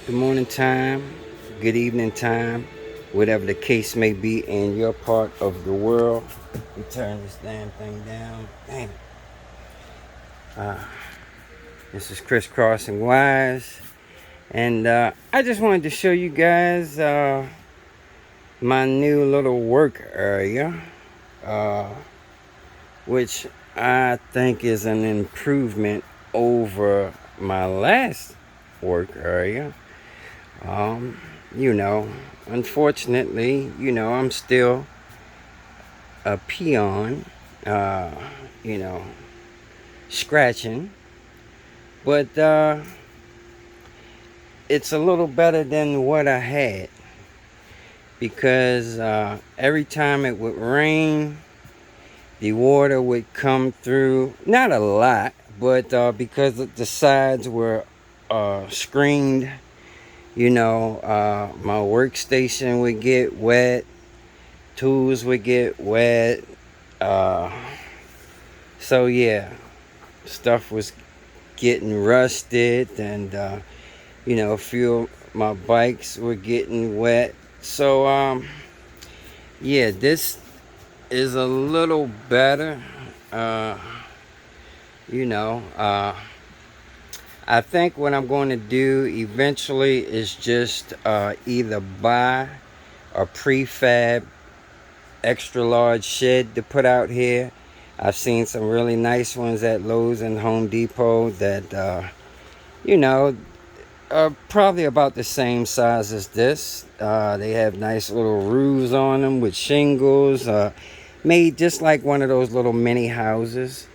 good morning time, good evening time, whatever the case may be in your part of the world. We turn this damn thing down. Damn. Uh, this is Crisscrossing Wise, and I just wanted to show you guys my new little work area, uh, which I think is an improvement over my last work area. Um, you know, unfortunately, I'm still a peon, uh, you know, scratching, but it's a little better than what I had because every time it would rain, the water would come through, not a lot, but because the sides were screened, my workstation would get wet, tools would get wet. Uh, so yeah, stuff was getting rusted, and a few of my bikes were getting wet. So yeah, this is a little better. Uh, you know, uh, I think what I'm going to do eventually is just either buy a prefab extra large shed to put out here. I've seen some really nice ones at Lowe's and Home Depot that, you know, are probably about the same size as this. They have nice little roofs on them with shingles, made just like one of those little mini houses.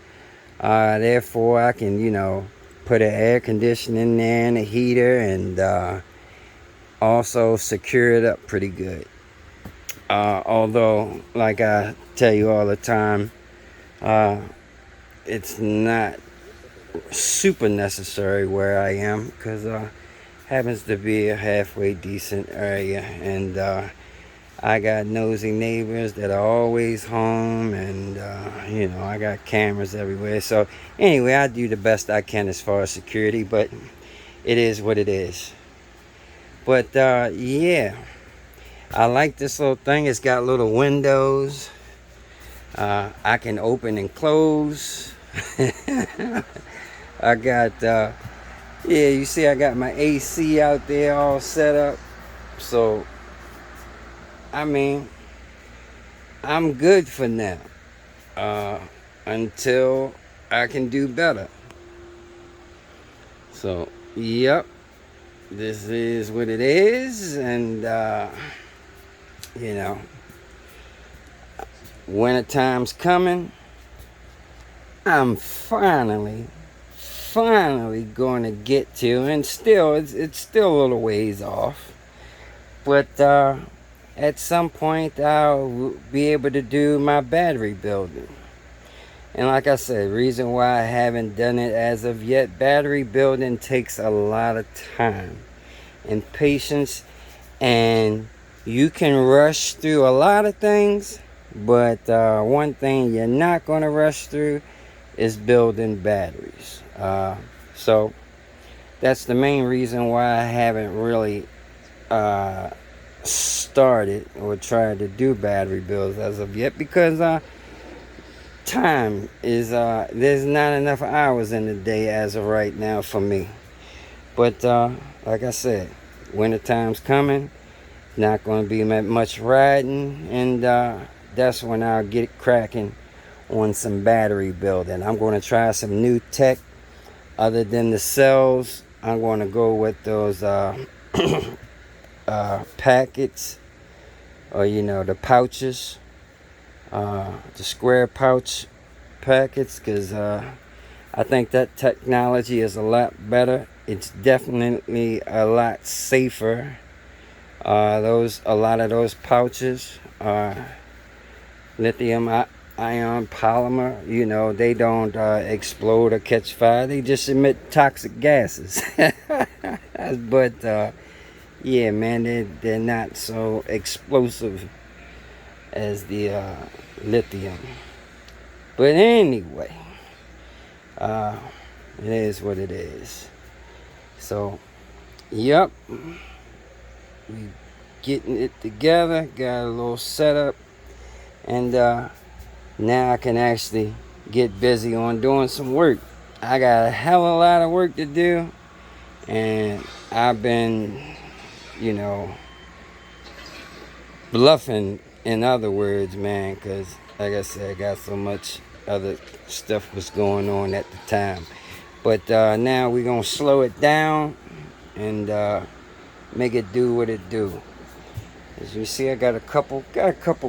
Therefore, I can, put an air conditioner in there and a heater, and also secure it up pretty good. Although, like I tell you all the time, uh, it's not super necessary where I am because happens to be a halfway decent area, and I got nosy neighbors that are always home, and I got cameras everywhere. So anyway, I do the best I can as far as security, but it is what it is. But yeah, I like this little thing. It's got little windows. I can open and close. I got, yeah, you see, I got my AC out there all set up. So, I mean, I'm good for now. Uh, until I can do better. So, yep, this is what it is. And, you know, winter time's coming. I'm finally going to get to, and still, it's still a little ways off. But at some point, I'll be able to do my battery building. And like I said, reason why I haven't done it as of yet, battery building takes a lot of time and patience, and you can rush through a lot of things, but one thing you're not going to rush through is building batteries. So that's the main reason why I haven't really started or tried to do battery builds as of yet, because time is there's not enough hours in the day as of right now for me. But like I said, winter time's coming. Not going to be much riding, and that's when I'll get cracking on some battery building. I'm going to try some new tech other than the cells. I'm going to go with those packets, or the pouches, the square pouch packets, because I think that technology is a lot better. It's definitely a lot safer. A lot of those pouches are lithium ion polymer. They don't explode or catch fire. They just emit toxic gases. But yeah, man, they're not so explosive as the lithium. But anyway, it is what it is. So Yep, we getting it together. Got a little setup, and now I can actually get busy on doing some work. I got a hell of a lot of work to do, and I've been, you know, bluffing, in other words, man, because like I said, I got so much other stuff was going on at the time. But now we're gonna slow it down and make it do what it do. As you see, I got a couple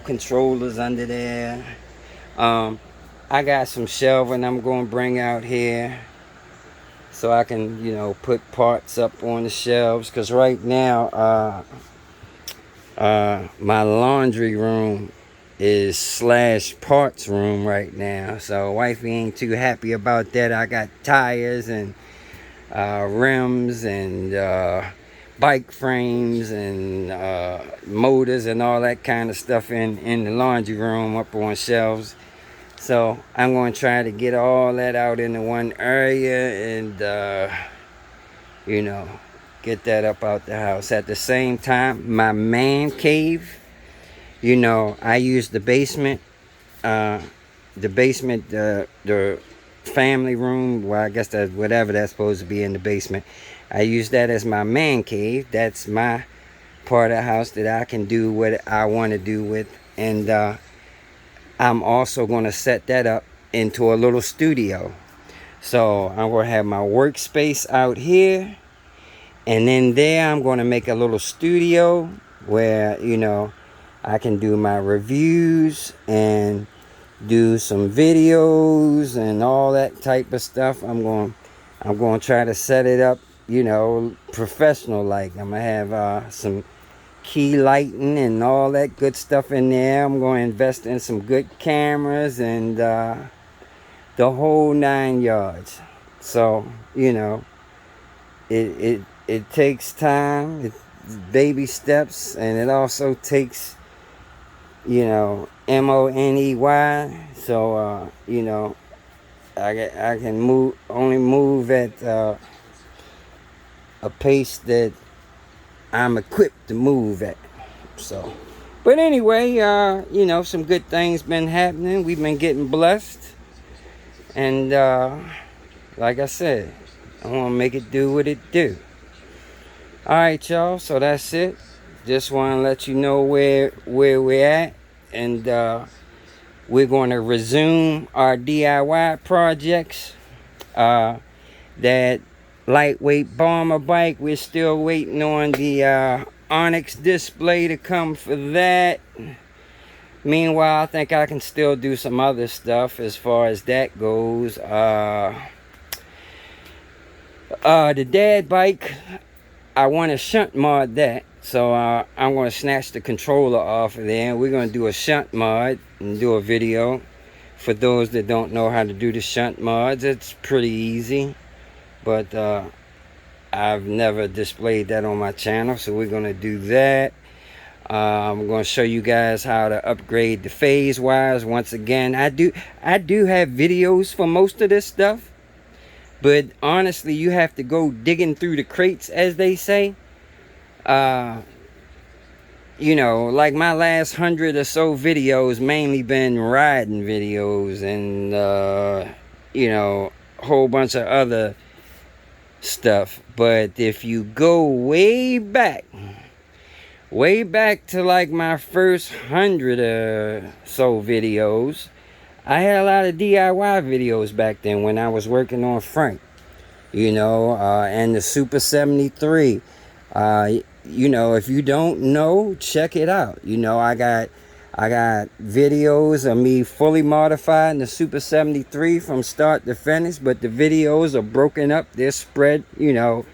controllers under there. Um, I got some shelving I'm gonna bring out here so I can, put parts up on the shelves. Cause right now, my laundry room is slash parts room right now. So wifey ain't too happy about that. I got tires and rims and bike frames and motors and all that kind of stuff in the laundry room up on shelves. So I'm going to try to get all that out into one area and, get that up out the house. At the same time, my man cave, I use the basement, the family room. Well, I guess that's whatever that's supposed to be in the basement. I use that as my man cave. That's my part of the house that I can do what I want to do with. And I'm also going to set that up into a little studio. So I'm going to have my workspace out here. And then there I'm going to make a little studio where, I can do my reviews and do some videos and all that type of stuff. I'm going to try to set it up, professional like. I'm going to have some key lighting and all that good stuff in there. I'm going to invest in some good cameras and the whole 9 yards. So, it takes time, it's baby steps, and it also takes, money. So, I can only move at a pace that I'm equipped to move at. So, but anyway, some good things been happening. We've been getting blessed, and like I said, I want to make it do what it do. All right, y'all. So that's it. Just want to let you know where we're at, and we're going to resume our DIY projects. That lightweight bomber bike, we're still waiting on the Onyx display to come for that. Meanwhile, I think I can still do some other stuff as far as that goes. The dad bike, I want to shunt mod that. So I'm going to snatch the controller off of there. We're going to do a shunt mod and do a video. For those that don't know how to do the shunt mods, it's pretty easy. But I've never displayed that on my channel. So we're going to do that. I'm going to show you guys how to upgrade the phase wires. Once again, I do have videos for most of this stuff. But honestly, you have to go digging through the crates, as they say. Like my last 100 or so videos mainly been riding videos and, a whole bunch of other stuff. But if you go way back to like my first 100 or so videos, I had a lot of DIY videos back then when I was working on Frank, and the Super 73. If you don't know, check it out. I got videos of me fully modifying the Super 73 from start to finish, but the videos are broken up. They're spread, you'll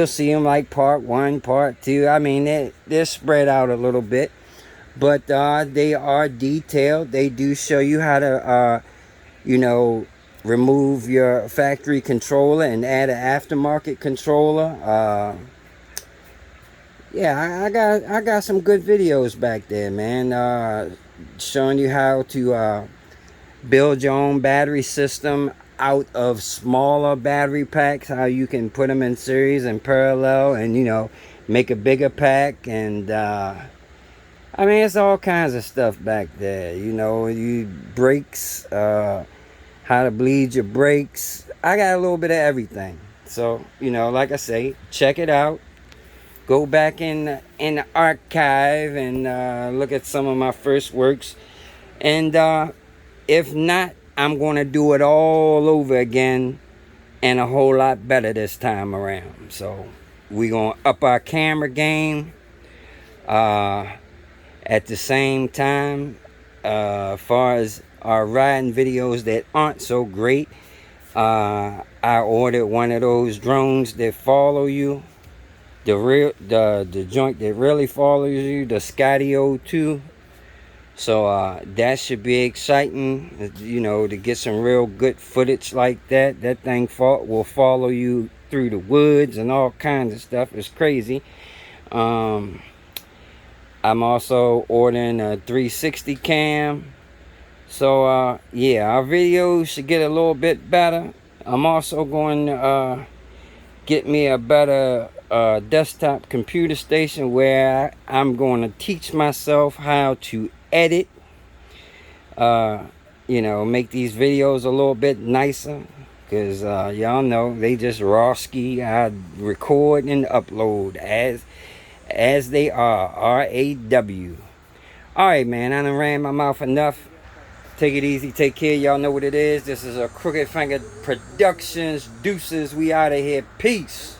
see them like part 1, part 2. I mean, they're spread out a little bit. But they are detailed. They do show you how to, remove your factory controller and add an aftermarket controller. I got some good videos back there, man. Showing you how to build your own battery system out of smaller battery packs, how you can put them in series and parallel and, you know, make a bigger pack. And I mean, it's all kinds of stuff back there. You know, you brakes, how to bleed your brakes. I got a little bit of everything. So, you know, like I say, check it out. Go back in the archive and look at some of my first works. And if not, I'm going to do it all over again and a whole lot better this time around. So we're going to up our camera game. At the same time, far as our riding videos that aren't so great, I ordered one of those drones that follow you. The joint that really follows you, the Skydio 2. So that should be exciting, you know, to get some real good footage like that. That thing will follow you through the woods and all kinds of stuff. It's crazy. I'm also ordering a 360 cam. So yeah, our videos should get a little bit better. I'm also going to get me a better desktop computer station where I'm going to teach myself how to edit, you know, make these videos a little bit nicer, because y'all know they just raw ski. I record and upload as they are, RAW. Alright, man, I done ran my mouth enough. Take it easy, take care. Y'all know what it is. This is a Crooked Finger Productions. Deuces, we out of here. Peace.